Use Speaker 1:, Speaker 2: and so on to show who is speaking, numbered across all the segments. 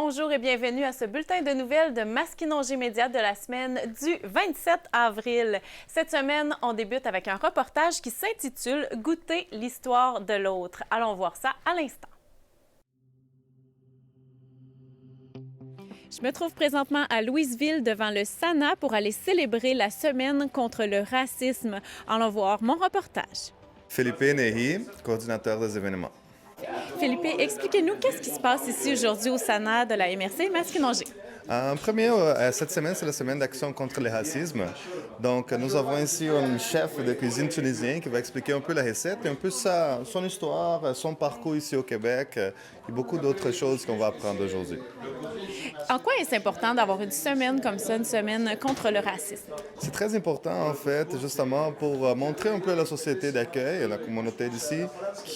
Speaker 1: Bonjour et bienvenue à ce bulletin de nouvelles de Masquinongé Média de la semaine du 27 avril. Cette semaine, on débute avec un reportage qui s'intitule « Goûter l'histoire de l'autre ». Allons voir ça à l'instant. Je me trouve présentement à Louisville devant le SANA pour aller célébrer la semaine contre le racisme. Allons voir mon reportage.
Speaker 2: Felipe Nehi, coordinateur des événements.
Speaker 1: Philippe, expliquez-nous qu'est-ce qui se passe ici aujourd'hui au SANA de la MRC Masquinongé.
Speaker 2: En premier, cette semaine, c'est la semaine d'action contre le racisme. Donc, nous avons ici un chef de cuisine tunisien qui va expliquer un peu la recette et un peu son histoire, son parcours ici au Québec et beaucoup d'autres choses qu'on va apprendre aujourd'hui.
Speaker 1: En quoi est-ce important d'avoir une semaine comme ça, une semaine contre le racisme?
Speaker 2: C'est très important, en fait, justement, pour montrer un peu à la société d'accueil, à la communauté d'ici,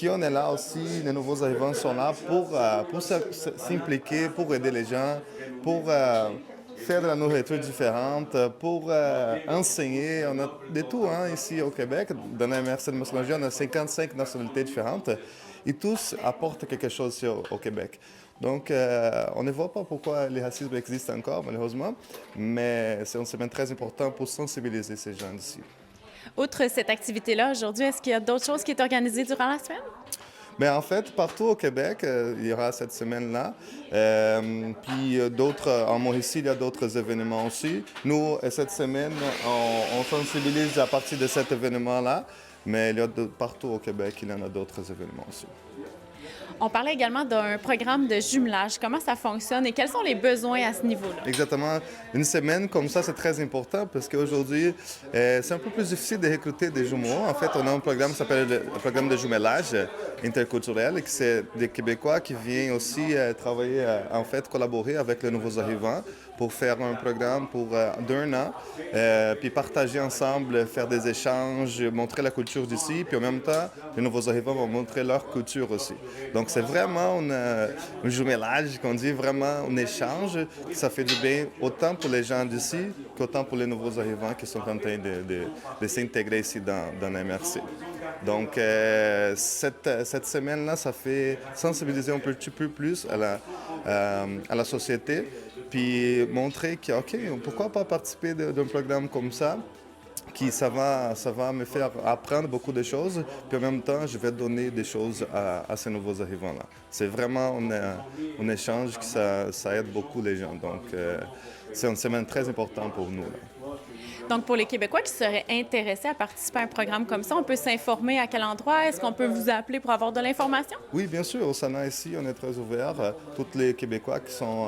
Speaker 2: qu'on est là aussi, les nouveaux arrivants sont là pour s'impliquer, pour aider les gens, pour faire de la nourriture différente, pour enseigner. On a de tout ici au Québec. Dans la MRC de Masquinongé, on a 55 nationalités différentes et tous apportent quelque chose ici au Québec. Donc, on ne voit pas pourquoi le racisme existe encore, malheureusement, mais c'est une semaine très importante pour sensibiliser ces gens d'ici.
Speaker 1: Outre cette activité-là, aujourd'hui, est-ce qu'il y a d'autres choses qui sont organisées durant la semaine?
Speaker 2: Bien, en fait, partout au Québec, il y aura cette semaine-là. Puis d'autres, en Mauricie, il y a d'autres événements aussi. Nous, cette semaine, on sensibilise à partir de cet événement-là, mais il y a partout au Québec, il y en a d'autres événements aussi.
Speaker 1: On parlait également d'un programme de jumelage. Comment ça fonctionne et quels sont les besoins à ce niveau-là?
Speaker 2: Exactement. Une semaine comme ça, c'est très important parce qu'aujourd'hui, c'est un peu plus difficile de recruter des jumeaux. En fait, on a un programme qui s'appelle le programme de jumelage interculturel et c'est des Québécois qui viennent aussi travailler, en fait, collaborer avec les nouveaux arrivants pour faire un programme d'un an, puis partager ensemble, faire des échanges, montrer la culture d'ici, puis en même temps, les nouveaux arrivants vont montrer leur culture aussi. Donc, c'est vraiment un jumelage, qu'on dit, vraiment un échange. Ça fait du bien autant pour les gens d'ici qu'autant pour les nouveaux arrivants qui sont en train de s'intégrer ici dans la MRC. Donc, cette semaine-là, ça fait sensibiliser un petit peu plus à la société, puis montrer que, OK, pourquoi pas participer d'un programme comme ça, ça va me faire apprendre beaucoup de choses, puis en même temps, je vais donner des choses à ces nouveaux arrivants-là. C'est vraiment un échange qui ça aide beaucoup les gens. Donc, c'est une semaine très importante pour nous, là.
Speaker 1: Donc, pour les Québécois qui seraient intéressés à participer à un programme comme ça, on peut s'informer à quel endroit? Est-ce qu'on peut vous appeler pour avoir de l'information?
Speaker 2: Oui, bien sûr. Au SANA ici, on est très ouvert. Tous les Québécois qui sont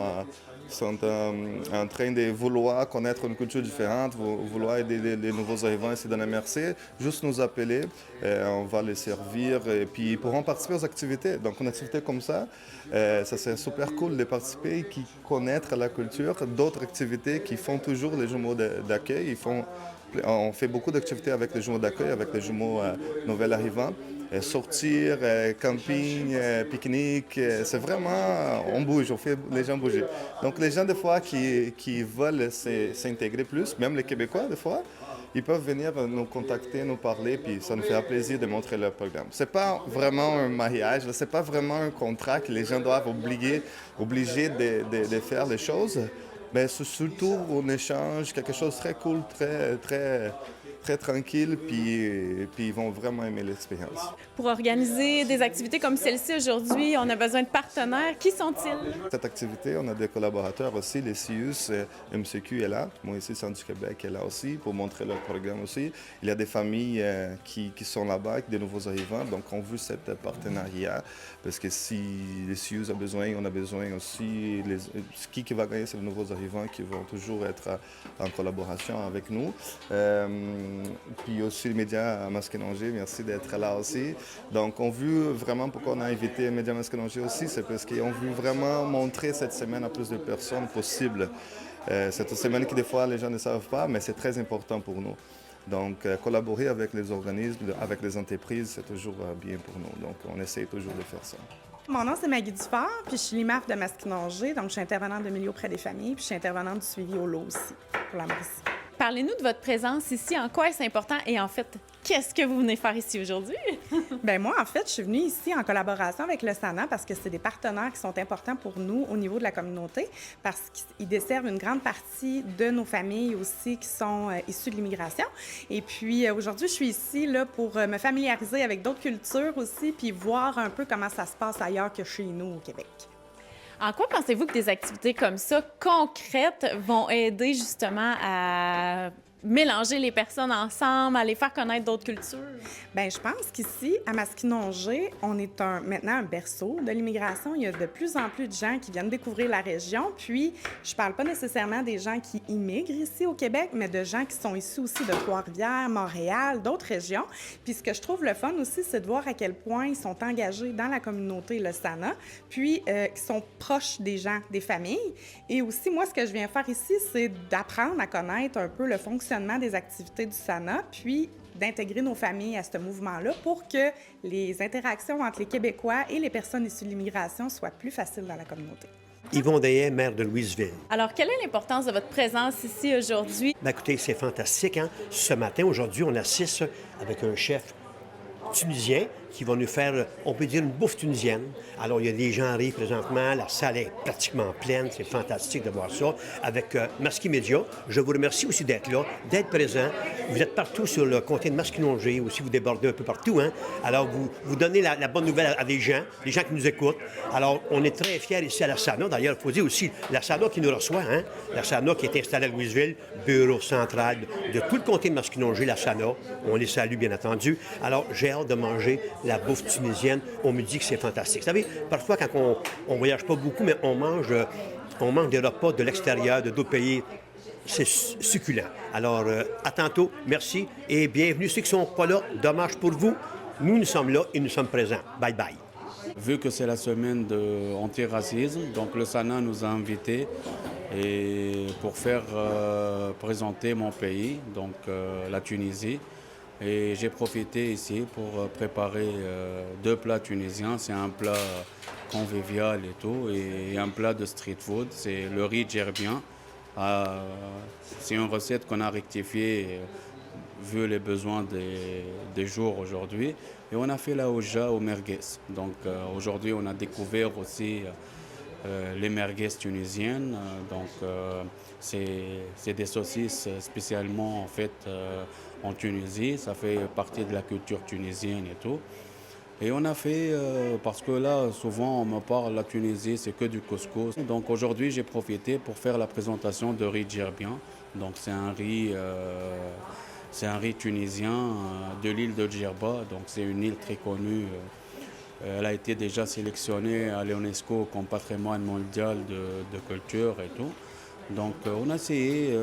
Speaker 2: en train de vouloir connaître une culture différente, vouloir aider les nouveaux arrivants ici dans la MRC, juste nous appeler, on va les servir et puis ils pourront participer aux activités. Donc une activité comme ça c'est super cool de participer et qui connaître la culture. D'autres activités qui font toujours les jumeaux d'accueil, on fait beaucoup d'activités avec les jumeaux d'accueil, avec les jumeaux nouvel arrivants. Sortir, camping, pique-nique, c'est vraiment, on bouge, on fait les gens bouger. Donc les gens des fois qui veulent s'intégrer plus, même les Québécois des fois, ils peuvent venir nous contacter, nous parler, puis ça nous fait plaisir de montrer leur programme. C'est pas vraiment un mariage, c'est pas vraiment un contrat que les gens doivent obligés de faire les choses, mais c'est surtout un échange, quelque chose de très cool, très tranquille, puis ils vont vraiment aimer l'expérience.
Speaker 1: Pour organiser des activités comme celle-ci aujourd'hui, on a besoin de partenaires. Qui sont-ils?
Speaker 2: Cette activité, on a des collaborateurs aussi, les CIUS, MCQ est là, moi ici, Centre du Québec est là aussi pour montrer leur programme aussi. Il y a des familles qui sont là-bas, des nouveaux arrivants, donc on veut ce partenariat parce que si les CIUS ont besoin, on a besoin aussi, qui va gagner, c'est les nouveaux arrivants qui vont toujours être en collaboration avec nous. Puis aussi les médias à Masquinongé, merci d'être là aussi. Donc on veut vraiment, pourquoi on a invité les médias à Masquinongé aussi, c'est parce qu'on veut vraiment montrer cette semaine à plus de personnes possible. C'est une semaine que des fois les gens ne savent pas, mais c'est très important pour nous. Donc collaborer avec les organismes, avec les entreprises, c'est toujours bien pour nous. Donc on essaie toujours de faire ça.
Speaker 3: Mon nom, c'est Maggie Dufort, puis je suis l'IMAF de Masquinongé, donc je suis intervenante de milieu auprès des familles, puis je suis intervenante du suivi au lot aussi, pour la Mauricie.
Speaker 1: parlez-nous de votre présence ici. En quoi est-ce important et en fait, qu'est-ce que vous venez faire ici aujourd'hui?
Speaker 3: Bien, moi, en fait, je suis venue ici en collaboration avec le SANA parce que c'est des partenaires qui sont importants pour nous au niveau de la communauté parce qu'ils desservent une grande partie de nos familles aussi qui sont issues de l'immigration. Et puis, aujourd'hui, je suis ici là, pour me familiariser avec d'autres cultures aussi puis voir un peu comment ça se passe ailleurs que chez nous au Québec.
Speaker 1: En quoi pensez-vous que des activités comme ça, concrètes, vont aider justement à mélanger les personnes ensemble, à les faire connaître d'autres cultures?
Speaker 3: Bien, je pense qu'ici, à Masquinongé, on est maintenant un berceau de l'immigration. Il y a de plus en plus de gens qui viennent découvrir la région. Puis, je parle pas nécessairement des gens qui immigrent ici au Québec, mais de gens qui sont issus aussi de Trois-Rivières, Montréal, d'autres régions. Puis, ce que je trouve le fun aussi, c'est de voir à quel point ils sont engagés dans la communauté, le SANA, puis qui sont proches des gens, des familles. Et aussi, moi, ce que je viens faire ici, c'est d'apprendre à connaître un peu le fonctionnement des activités du SANA, puis d'intégrer nos familles à ce mouvement-là pour que les interactions entre les Québécois et les personnes issues de l'immigration soient plus faciles dans la communauté.
Speaker 4: Yvon Daillet, maire de Louisville.
Speaker 1: Alors, quelle est l'importance de votre présence ici aujourd'hui?
Speaker 4: Bien, écoutez, c'est fantastique. Hein? Ce matin, aujourd'hui, on assiste avec un chef tunisien qui va nous faire, on peut dire, une bouffe tunisienne. Alors, il y a des gens arrivent présentement, la salle est pratiquement pleine, c'est fantastique de voir ça. Avec Masquinongé, je vous remercie aussi d'être là, d'être présent. Vous êtes partout sur le comté de Masquinongé, aussi vous débordez un peu partout. Hein? Alors, vous donnez la bonne nouvelle à des gens qui nous écoutent. Alors, on est très fiers ici à la SANA. D'ailleurs, il faut dire aussi, la SANA qui nous reçoit, hein? La SANA qui est installée à Louisville, bureau central de tout le comté de Masquinongé, la SANA. On les salue, bien entendu. Alors, j'ai hâte de manger la bouffe tunisienne. On me dit que c'est fantastique. Vous savez, parfois, quand on voyage pas beaucoup, mais on mange des repas de l'extérieur, de d'autres pays. C'est succulent. Alors, à tantôt. Merci et bienvenue. Ceux qui ne sont pas là, dommage pour vous. Nous sommes là et nous sommes présents. Bye bye.
Speaker 5: Vu que c'est la semaine de antiracisme, donc le SANA nous a invités pour faire présenter mon pays, donc la Tunisie. Et j'ai profité ici pour préparer 2 plats tunisiens. C'est un plat convivial et tout, et un plat de street food. C'est le riz djerbien. C'est une recette qu'on a rectifiée vu les besoins des jours aujourd'hui. Et on a fait la hoja au merguez. Donc aujourd'hui, on a découvert aussi les merguez tunisiennes. C'est des saucisses spécialement faites en Tunisie. Ça fait partie de la culture tunisienne et tout. Et on a fait, parce que là, souvent, on me parle, la Tunisie, c'est que du couscous. Donc aujourd'hui, j'ai profité pour faire la présentation de riz djerbien. Donc c'est un riz tunisien de l'île de Djerba. Donc c'est une île très connue. Elle a été déjà sélectionnée à l'UNESCO comme patrimoine mondial de culture et tout. Donc on a essayé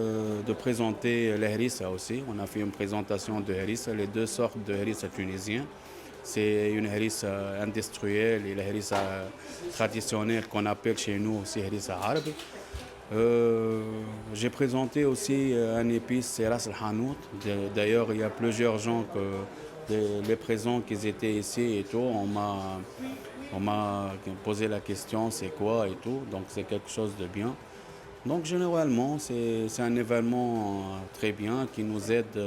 Speaker 5: de présenter les harissa aussi. On a fait une présentation de harissa, les 2 sortes de harissa tunisiens. C'est une harissa industrielle et la harissa traditionnelle qu'on appelle chez nous aussi harissa arabe. J'ai présenté aussi un épice, c'est ras al-hanout. D'ailleurs, il y a plusieurs gens les présents qui étaient ici et tout. On m'a posé la question, c'est quoi et tout. Donc c'est quelque chose de bien. Donc généralement, c'est un événement très bien qui nous aide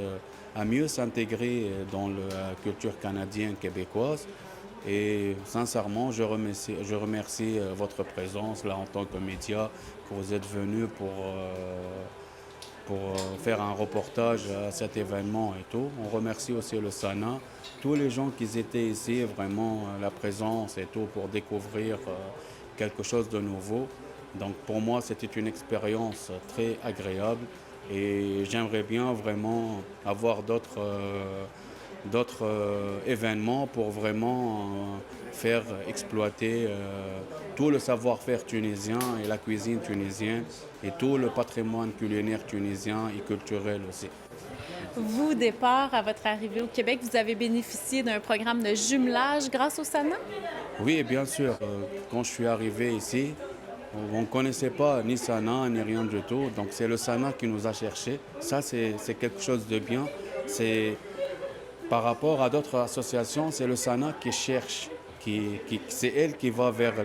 Speaker 5: à mieux s'intégrer dans la culture canadienne québécoise. Et sincèrement, je remercie votre présence là en tant que média, que vous êtes venus pour faire un reportage à cet événement et tout. On remercie aussi le SANA, tous les gens qui étaient ici, vraiment la présence et tout pour découvrir quelque chose de nouveau. Donc pour moi, c'était une expérience très agréable et j'aimerais bien vraiment avoir d'autres événements pour vraiment faire exploiter tout le savoir-faire tunisien et la cuisine tunisienne et tout le patrimoine culinaire tunisien et culturel aussi.
Speaker 1: Vous, au départ, à votre arrivée au Québec, vous avez bénéficié d'un programme de jumelage grâce au SANA?
Speaker 5: Oui, bien sûr. Quand je suis arrivé ici, on ne connaissait pas ni SANA, ni rien du tout. Donc c'est le SANA qui nous a cherchés. Ça, c'est quelque chose de bien. Par rapport à d'autres associations, c'est le SANA qui cherche. C'est elle qui va vers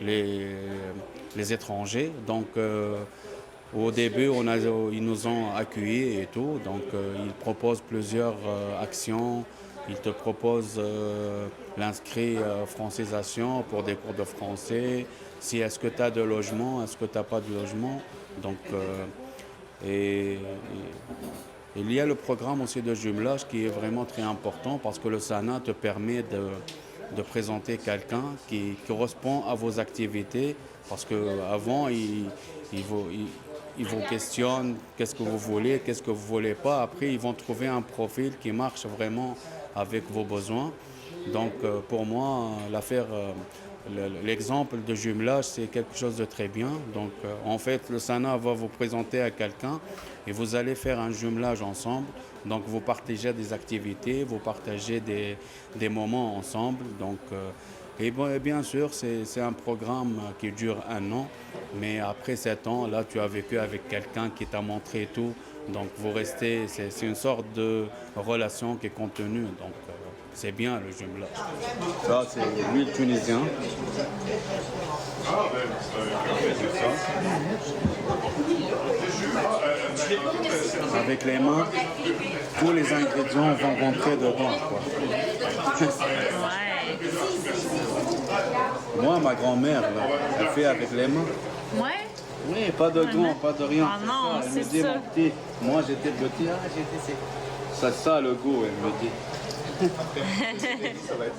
Speaker 5: les étrangers. Donc Au début, ils nous ont accueillis et tout, donc ils proposent plusieurs actions. Ils te proposent l'inscrit francisation pour des cours de français. Si est-ce que tu as de logement, est-ce que tu n'as pas de logement. Donc, et il y a le programme aussi de jumelage qui est vraiment très important parce que le SANA te permet de présenter quelqu'un qui correspond à vos activités. Parce qu'avant, ils vous questionnent qu'est-ce que vous voulez, qu'est-ce que vous ne voulez pas. Après, ils vont trouver un profil qui marche vraiment avec vos besoins. Donc, pour moi, l'exemple de jumelage, c'est quelque chose de très bien. Donc, en fait, le SANA va vous présenter à quelqu'un et vous allez faire un jumelage ensemble. Donc, vous partagez des activités, vous partagez des moments ensemble. Donc, et bien sûr, c'est un programme qui dure 1 an. Mais après 7 ans, là, tu as vécu avec quelqu'un qui t'a montré tout. Donc, vous restez, c'est une sorte de relation qui est contenue. Donc, c'est bien le jumelage. Ça, c'est l'huile tunisienne. Avec les mains, tous les ingrédients vont rentrer dedans, quoi. Moi, ma grand-mère, là, elle fait avec les mains.
Speaker 1: Ouais?
Speaker 5: Oui, pas de gants, pas de rien.
Speaker 1: Ah non,
Speaker 5: Elle
Speaker 1: c'est
Speaker 5: me dit,
Speaker 1: ça.
Speaker 5: mon petit, moi j'étais petit, c'est ça le goût, elle me dit. Ça va être...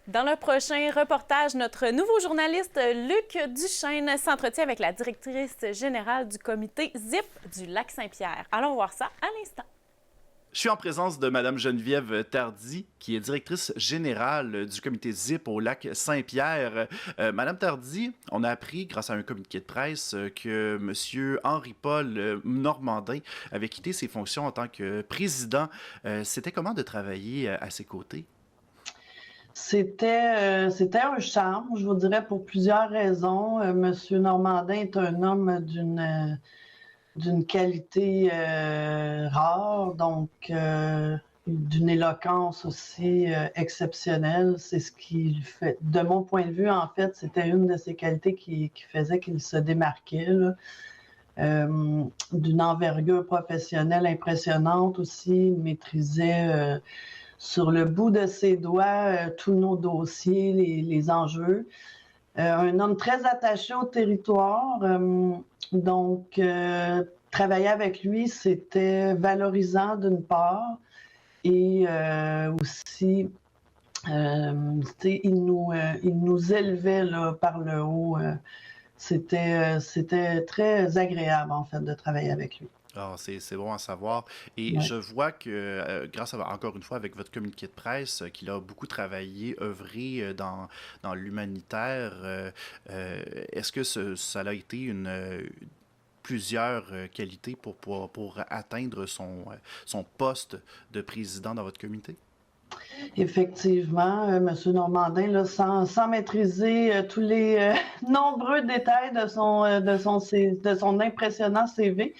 Speaker 1: Dans le prochain reportage, notre nouveau journaliste Luc Duchesne s'entretient avec la directrice générale du comité ZIP du Lac-Saint-Pierre. Allons voir ça à l'instant.
Speaker 6: Je suis en présence de Mme Geneviève Tardy, qui est directrice générale du comité ZIP au Lac-Saint-Pierre. Madame Tardy, on a appris, grâce à un communiqué de presse, que M. Henri-Paul Normandin avait quitté ses fonctions en tant que président. C'était comment de travailler à ses côtés?
Speaker 7: C'était un charme, je vous dirais, pour plusieurs raisons. Monsieur Normandin est un homme d'une qualité rare, donc d'une éloquence aussi exceptionnelle. C'est ce qui fait, de mon point de vue, en fait, c'était une de ses qualités qui faisait qu'il se démarquait, là. D'une envergure professionnelle impressionnante aussi, il maîtrisait sur le bout de ses doigts tous nos dossiers, les enjeux. Un homme très attaché au territoire, donc travailler avec lui, c'était valorisant d'une part, et aussi, il nous élevait là, par le haut. C'était très agréable, en fait, de travailler avec lui.
Speaker 6: Ah, c'est bon à savoir. Et je vois que, grâce encore une fois, avec votre communiqué de presse, qu'il a beaucoup travaillé, œuvré dans l'humanitaire. Est-ce que ça a été plusieurs qualités pour atteindre son poste de président dans votre comité?
Speaker 7: Effectivement, M. Normandin, là, sans maîtriser tous les nombreux détails de son impressionnant CV,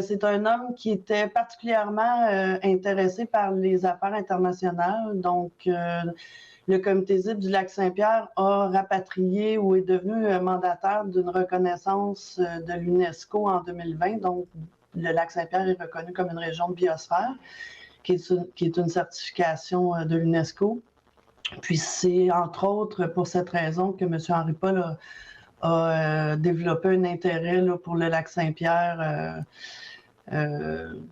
Speaker 7: c'est un homme qui était particulièrement intéressé par les affaires internationales. Donc, le comité ZIP du Lac-Saint-Pierre a rapatrié ou est devenu mandataire d'une reconnaissance de l'UNESCO en 2020. Donc, le Lac-Saint-Pierre est reconnu comme une région de biosphère, qui est une certification de l'UNESCO. Puis c'est, entre autres, pour cette raison que M. Henri-Paul a développé un intérêt là, pour le Lac-Saint-Pierre.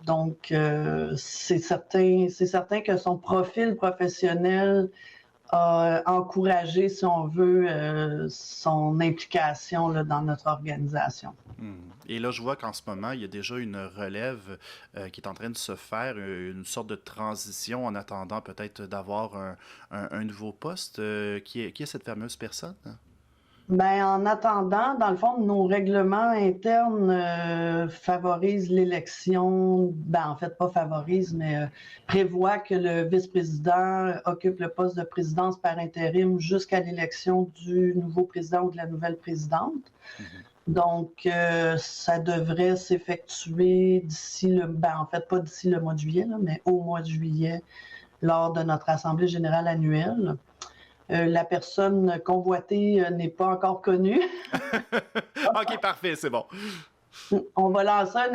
Speaker 7: Donc, c'est certain que son profil professionnel a encouragé, si on veut, son implication là, dans notre organisation.
Speaker 6: Et là, je vois qu'en ce moment, il y a déjà une relève qui est en train de se faire, une sorte de transition en attendant peut-être d'avoir un nouveau poste. Qui est cette fameuse personne?
Speaker 7: Bien, en attendant, dans le fond, nos règlements internes favorisent l'élection, ben, en fait, pas favorisent, mais prévoient que le vice-président occupe le poste de présidence par intérim jusqu'à l'élection du nouveau président ou de la nouvelle présidente. Donc, ça devrait s'effectuer en fait, pas d'ici le mois de juillet, là, mais au mois de juillet, lors de notre Assemblée générale annuelle. La personne convoitée n'est pas encore connue.
Speaker 6: OK, parfait, c'est bon.
Speaker 7: On va lancer un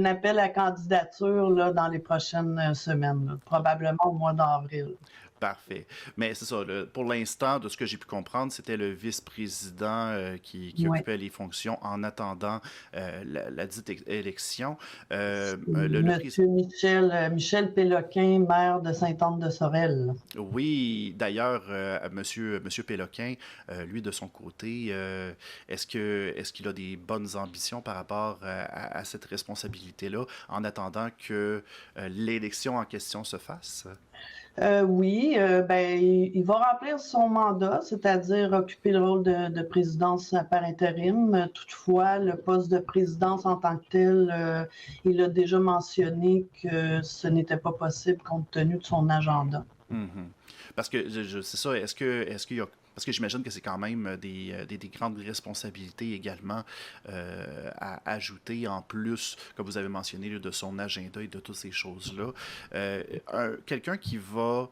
Speaker 7: appel à candidature là, dans les prochaines semaines, là, probablement au mois d'avril.
Speaker 6: Parfait. Mais c'est ça, pour l'instant, de ce que j'ai pu comprendre, c'était le vice-président qui
Speaker 7: Ouais.
Speaker 6: occupait les fonctions en attendant la dite élection.
Speaker 7: Monsieur Michel Péloquin, maire de Sainte-Anne-de-Sorel.
Speaker 6: Oui, d'ailleurs, monsieur Péloquin, lui, de son côté, est-ce qu'il a des bonnes ambitions par rapport à cette responsabilité-là, en attendant que l'élection en question se fasse?
Speaker 7: Oui, il va remplir son mandat, c'est-à-dire occuper le rôle de présidence par intérim. Toutefois, le poste de présidence en tant que tel, il a déjà mentionné que ce n'était pas possible compte tenu de son agenda.
Speaker 6: Mhm. Parce que c'est ça, est-ce qu'il y a. Parce que j'imagine que c'est quand même des grandes responsabilités également à ajouter en plus, comme vous avez mentionné, là, de son agenda et de toutes ces choses-là. Quelqu'un qui va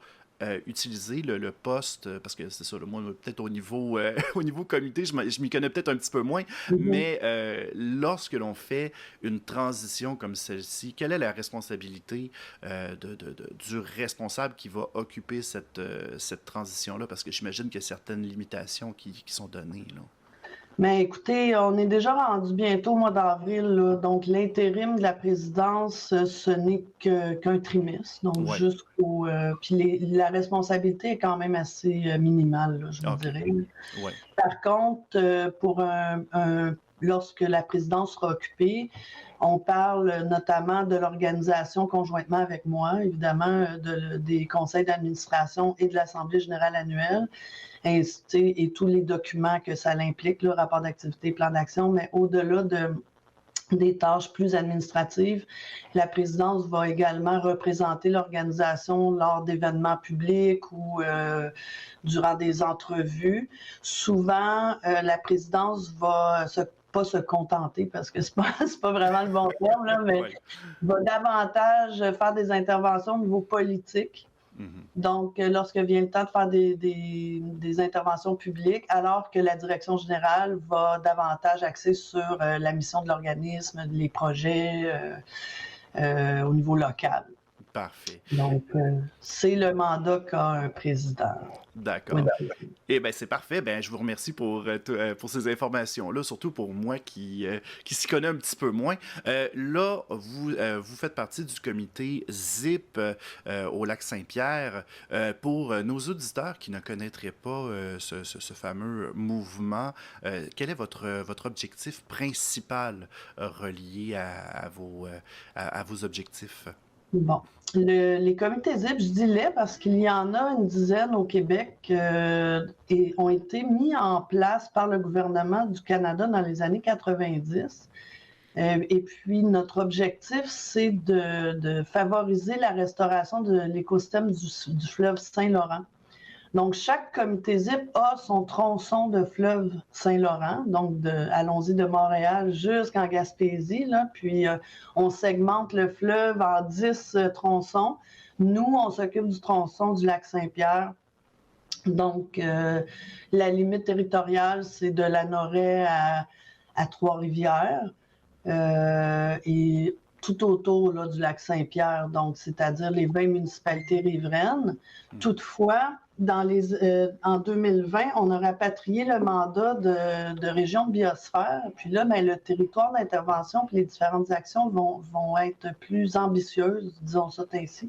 Speaker 6: utiliser le poste, parce que c'est ça, moi, peut-être au niveau, au niveau comité, je m'y connais peut-être un petit peu moins, mais lorsque l'on fait une transition comme celle-ci, quelle est la responsabilité du responsable qui va occuper cette transition-là? Parce que j'imagine qu'il y a certaines limitations qui sont données, là.
Speaker 7: Mais écoutez, on est déjà rendu bientôt au mois d'avril, là, donc l'intérim de la présidence, ce n'est qu'un trimestre, donc
Speaker 6: Ouais.
Speaker 7: jusqu'au... puis la responsabilité est quand même assez minimale, là, je vous
Speaker 6: OK.
Speaker 7: dirais.
Speaker 6: Ouais.
Speaker 7: Par contre, lorsque la présidence sera occupée, on parle notamment de l'organisation conjointement avec moi, évidemment, des conseils d'administration et de l'Assemblée générale annuelle, et tous les documents que ça implique, le rapport d'activité, plan d'action, mais au-delà des tâches plus administratives, la présidence va également représenter l'organisation lors d'événements publics ou durant des entrevues. Souvent, la présidence va pas se contenter, parce que c'est pas vraiment le bon terme, là, mais
Speaker 6: Ouais.
Speaker 7: va davantage faire des interventions au niveau politique.
Speaker 6: Mhm.
Speaker 7: Donc, lorsque vient le temps de faire des interventions publiques, alors que la direction générale va davantage axer sur la mission de l'organisme, les projets au niveau local.
Speaker 6: Parfait.
Speaker 7: Donc, c'est le mandat qu'a un président.
Speaker 6: D'accord.
Speaker 7: Oui,
Speaker 6: Eh bien, c'est parfait. Ben, je vous remercie pour ces informations-là, surtout pour moi qui s'y connais un petit peu moins. Là, vous faites partie du comité ZIP au Lac-Saint-Pierre. Pour nos auditeurs qui ne connaîtraient pas ce fameux mouvement, quel est votre objectif principal relié à vos objectifs?
Speaker 7: Bon. Les comités ZIP, je dis les parce qu'il y en a une dizaine au Québec et ont été mis en place par le gouvernement du Canada dans les années 90. Et puis, notre objectif, c'est de favoriser la restauration de l'écosystème du fleuve Saint-Laurent. Donc, chaque comité ZIP a son tronçon de fleuve Saint-Laurent, donc allons-y de Montréal jusqu'en Gaspésie, là, puis on segmente le fleuve en 10 tronçons. Nous, on s'occupe du tronçon du lac Saint-Pierre. Donc, la limite territoriale, c'est de Lanoraie à Trois-Rivières et tout autour là, du lac Saint-Pierre, donc c'est-à-dire les 20 municipalités riveraines. Toutefois, en 2020, on a rapatrié le mandat de région de biosphère. Puis là, le territoire d'intervention et les différentes actions vont être plus ambitieuses, disons ça ainsi.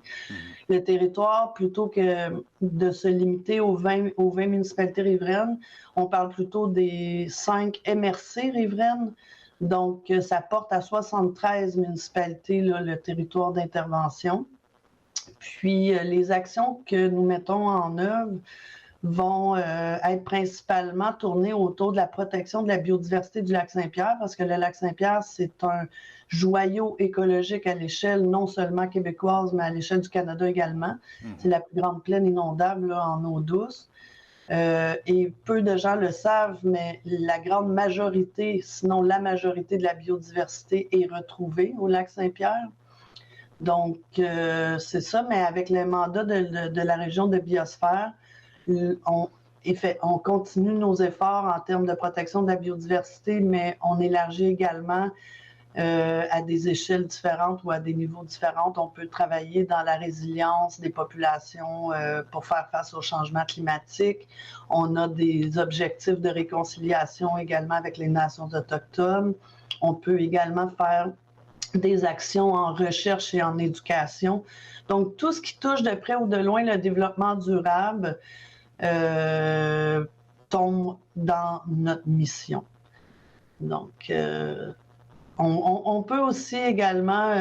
Speaker 7: Le territoire, plutôt que de se limiter aux 20 municipalités riveraines, on parle plutôt des 5 MRC riveraines. Donc, ça porte à 73 municipalités là, le territoire d'intervention. Puis, les actions que nous mettons en œuvre vont être principalement tournées autour de la protection de la biodiversité du lac Saint-Pierre, parce que le lac Saint-Pierre, c'est un joyau écologique à l'échelle non seulement québécoise, mais à l'échelle du Canada également. C'est la plus grande plaine inondable là, en eau douce. Et peu de gens le savent, mais la grande majorité, sinon la majorité de la biodiversité est retrouvée au lac Saint-Pierre. Donc, c'est ça, mais avec le mandat de la région de biosphère, on continue nos efforts en termes de protection de la biodiversité, mais on élargit également à des échelles différentes ou à des niveaux différents. On peut travailler dans la résilience des populations pour faire face au changement climatique. On a des objectifs de réconciliation également avec les nations autochtones. On peut également faire des actions en recherche et en éducation. Donc, tout ce qui touche de près ou de loin le développement durable tombe dans notre mission. Donc, on peut aussi également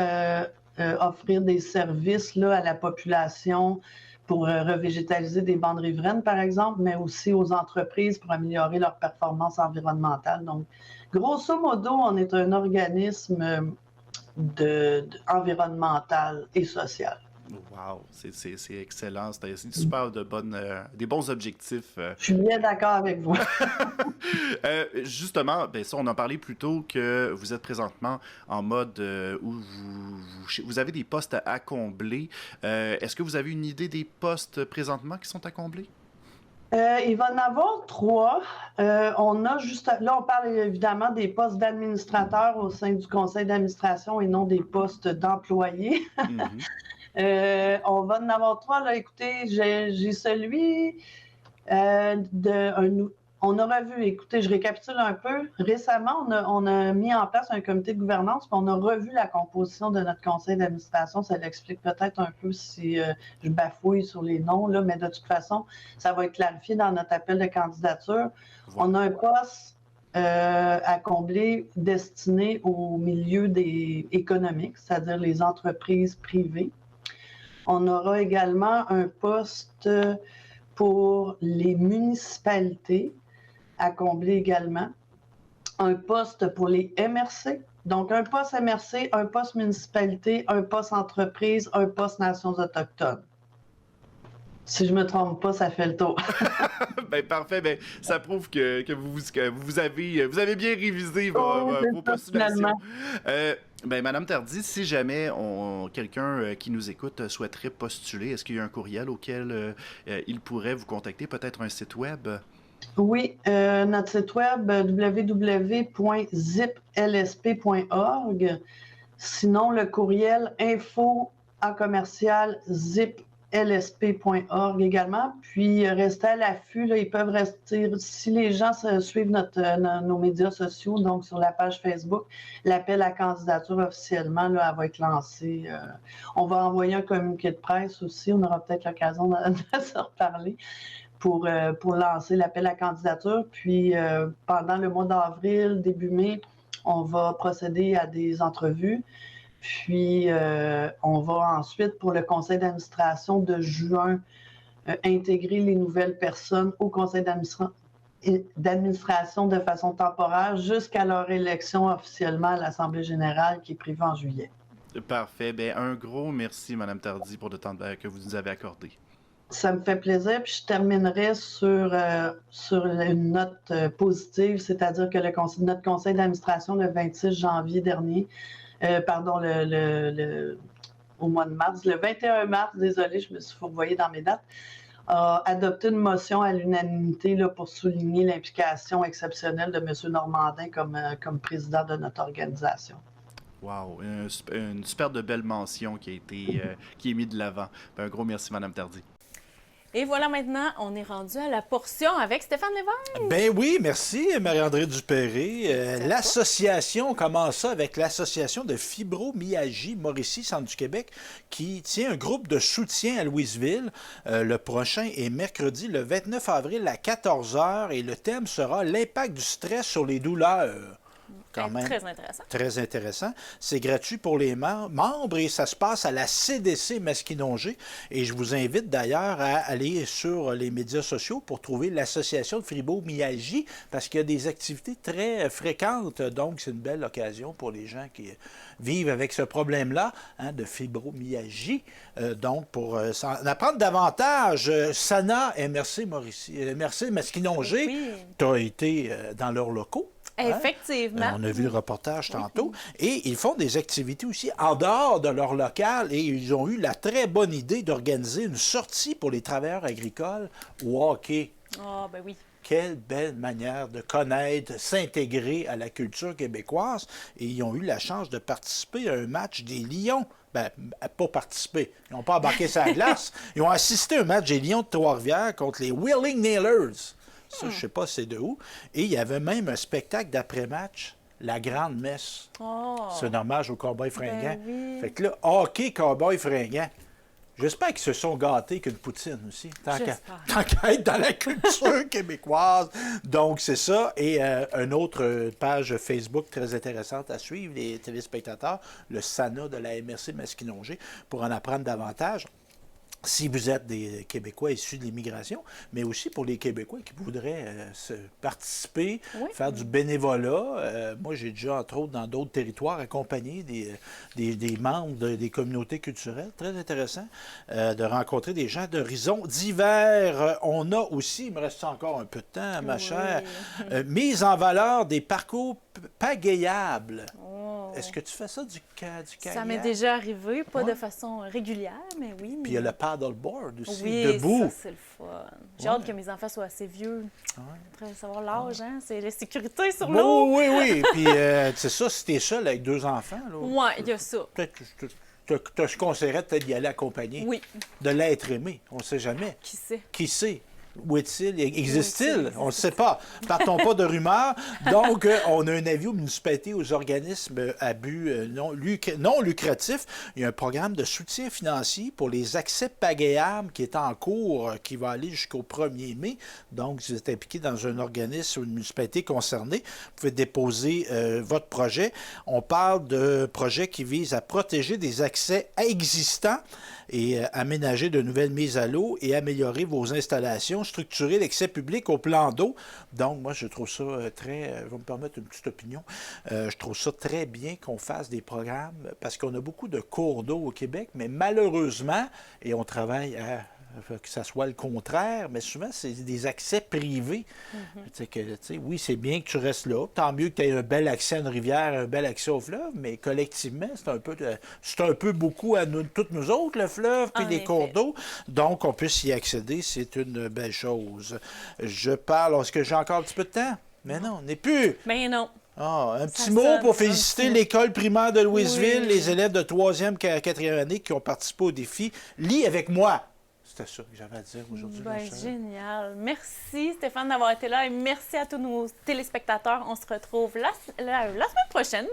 Speaker 7: offrir des services là, à la population pour revégétaliser des bandes riveraines, par exemple, mais aussi aux entreprises pour améliorer leur performance environnementale. Donc, grosso modo, on est un organisme environnemental et social.
Speaker 6: Wow, c'est excellent. C'est super des bons objectifs.
Speaker 7: Je suis bien d'accord avec vous.
Speaker 6: Justement, ben ça, on en parlait plus tôt que vous êtes présentement en mode où vous avez des postes à combler. Est-ce que vous avez une idée des postes présentement qui sont à combler?
Speaker 7: Il va en avoir 3. Là, on parle évidemment des postes d'administrateurs au sein du conseil d'administration et non des postes d'employés. On va en avoir 3. Là, écoutez, j'ai celui on a revu, écoutez, je récapitule un peu. Récemment, on a mis en place un comité de gouvernance, puis on a revu la composition de notre conseil d'administration. Ça l'explique peut-être un peu si je bafouille sur les noms, là, mais de toute façon, ça va être clarifié dans notre appel de candidature. On a un poste à combler destiné au milieu économique, c'est-à-dire les entreprises privées. On aura également un poste pour les municipalités à combler également. Un poste pour les MRC. Donc, un poste MRC, un poste municipalité, un poste entreprise, un poste nations autochtones. Si je ne me trompe pas, ça fait le tour.
Speaker 6: Ben, parfait. Ben, ça prouve que vous avez bien révisé vos postulations. Ben, Madame Tardy, si jamais quelqu'un qui nous écoute souhaiterait postuler, est-ce qu'il y a un courriel auquel il pourrait vous contacter, peut-être un site web?
Speaker 7: Oui, notre site web www.ziplsp.org. Sinon, le courriel info@ziplsp.org également. Puis, restez à l'affût. Là, ils peuvent rester, si les gens suivent nos médias sociaux, donc sur la page Facebook, l'appel à candidature officiellement, là, elle va être lancée. On va envoyer un communiqué de presse aussi. On aura peut-être l'occasion de se reparler pour lancer l'appel à candidature. Puis, pendant le mois d'avril, début mai, on va procéder à des entrevues. Puis, on va ensuite, pour le conseil d'administration de juin, intégrer les nouvelles personnes au conseil d'administration de façon temporaire jusqu'à leur élection officiellement à l'Assemblée générale qui est prévue en juillet.
Speaker 6: Parfait. Bien, un gros merci, Mme Tardy, pour le temps que vous nous avez accordé.
Speaker 7: Ça me fait plaisir. Puis je terminerai sur une note positive, c'est-à-dire que notre conseil d'administration, le 26 janvier dernier, au mois de mars, le 21 mars, désolé, je me suis fourvoyée dans mes dates, a adopté une motion à l'unanimité là, pour souligner l'implication exceptionnelle de M. Normandin comme président de notre organisation.
Speaker 6: Wow, une super de belle mention qui est mise de l'avant. Un gros merci, Mme Tardy.
Speaker 1: Et voilà, maintenant, on est rendu à la portion avec Stéphane Lévesque.
Speaker 8: Ben oui, merci Marie-André Dupéré. L'association, on commence ça avec l'association de fibromyalgie Mauricie, Centre du Québec, qui tient un groupe de soutien à Louisville. Le prochain est mercredi, le 29 avril à 14h, et le thème sera l'impact du stress sur les douleurs. quand même.
Speaker 1: Très intéressant.
Speaker 8: Très intéressant. C'est gratuit pour les membres et ça se passe à la CDC Masquinongé. Et je vous invite d'ailleurs à aller sur les médias sociaux pour trouver l'association de fibromyalgie parce qu'il y a des activités très fréquentes. Donc, c'est une belle occasion pour les gens qui vivent avec ce problème-là de fibromyalgie. Donc, pour s'en apprendre davantage, Sana MRC Masquinongé,
Speaker 1: Oui.
Speaker 8: tu as été dans leurs locaux.
Speaker 1: Effectivement.
Speaker 8: On a vu le reportage tantôt. Et ils font des activités aussi en dehors de leur local et ils ont eu la très bonne idée d'organiser une sortie pour les travailleurs agricoles au hockey.
Speaker 1: Ah, ben oui.
Speaker 8: Quelle belle manière de connaître, s'intégrer à la culture québécoise. Et ils ont eu la chance de participer à un match des Lions. Ben, pas participer. Ils n'ont pas embarqué sur la glace. Ils ont assisté à un match des Lions de Trois-Rivières contre les Wheeling Nailers. Ça, je ne sais pas c'est de où. Et il y avait même un spectacle d'après-match, la Grande Messe.
Speaker 1: Oh.
Speaker 8: C'est un hommage aux Cowboys fringants.
Speaker 1: Ben oui.
Speaker 8: Fait que là, hockey, Cowboys fringants. J'espère qu'ils se sont gâtés qu'une poutine aussi. Tant qu'à être dans la culture québécoise. Donc, c'est ça. Et une autre page Facebook très intéressante à suivre, les téléspectateurs, le SANA de la MRC Masquinongé, pour en apprendre davantage. Si vous êtes des Québécois issus de l'immigration, mais aussi pour les Québécois qui voudraient participer, faire du bénévolat. Moi, j'ai déjà, entre autres, dans d'autres territoires, accompagné des membres des communautés culturelles. Très intéressant de rencontrer des gens d'horizons divers. On a aussi, il me reste encore un peu de temps, ma chère, mise en valeur des parcours pagayables. Est-ce que tu fais ça du kayak?
Speaker 1: Ça m'est déjà arrivé, pas de façon régulière, mais oui.
Speaker 8: Puis il y a le paddleboard aussi,
Speaker 1: oui,
Speaker 8: debout.
Speaker 1: Ça, c'est le fun. J'ai hâte que mes enfants soient assez vieux. Pour savoir l'âge, hein? C'est la sécurité sur l'eau.
Speaker 8: Oui. Puis c'est ça, si t'es seul avec 2 enfants.
Speaker 1: Oui, il y a ça.
Speaker 8: Peut-être que je conseillerais peut-être d'y aller accompagner.
Speaker 1: Oui.
Speaker 8: De l'être aimé. On ne sait jamais.
Speaker 1: Qui sait?
Speaker 8: Où est-il? Existe-t-il? On ne sait pas. Partons pas de rumeurs. Donc, on a un avis aux municipalités, aux organismes à but non lucratif. Il y a un programme de soutien financier pour les accès pagayables qui est en cours, qui va aller jusqu'au 1er mai. Donc, si vous êtes impliqué dans un organisme ou une municipalité concernée, vous pouvez déposer votre projet. On parle de projets qui visent à protéger des accès existants et aménager de nouvelles mises à l'eau et améliorer vos installations, structurer l'accès public au plan d'eau. Donc, moi, je trouve ça très... je vais me permettre une petite opinion. Je trouve ça très bien qu'on fasse des programmes parce qu'on a beaucoup de cours d'eau au Québec, mais malheureusement, et on travaille à que ça soit le contraire, mais souvent, c'est des accès privés. Oui, c'est bien que tu restes là. Tant mieux que tu aies un bel accès à une rivière, un bel accès au fleuve, mais collectivement, c'est un peu beaucoup à toutes nous autres, le fleuve, puis les cours d'eau. Donc, on puisse y accéder, c'est une belle chose. Je parle, est-ce que j'ai encore un petit peu de temps? Mais non, on n'est plus.
Speaker 1: Mais non.
Speaker 8: Un petit mot pour féliciter l'école primaire de Louisville, les élèves de 3e et 4e année qui ont participé au défi « Lis avec moi ». C'était ça que j'avais à dire aujourd'hui.
Speaker 1: Génial. Merci Stéphane d'avoir été là et merci à tous nos téléspectateurs. On se retrouve la semaine prochaine,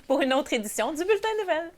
Speaker 1: pour une autre édition du Bulletin de Nouvelles.